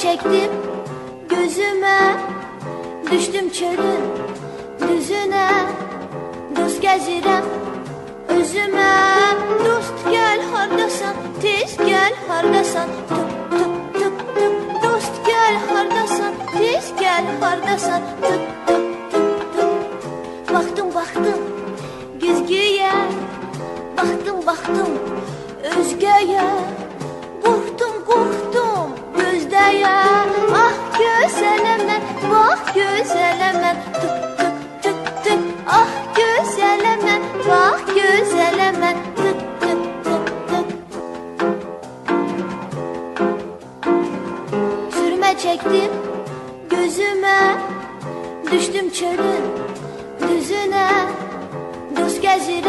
çektim gözüme, düştüm çölün düzüne. Dost gəzirəm özüme. Dost gel hardasan, tez gel hardasan. Tıp tıp tıp tıp. Dost gel hardasan, tez gel hardasan. Tıp tıp tıp tıp. Baktım baktım güzgüye, baktım baktım özgeye. Qorxdum qorxdum gözdəyə. Ah gözələm mən, bax gözələm mən. Tık tık tık tık. Ah gözələm mən, bax gözələm mən. Tık tık tık tık. Sürmə çəkdim gözüme, düştüm çölün düzüne. Dost gəzirəm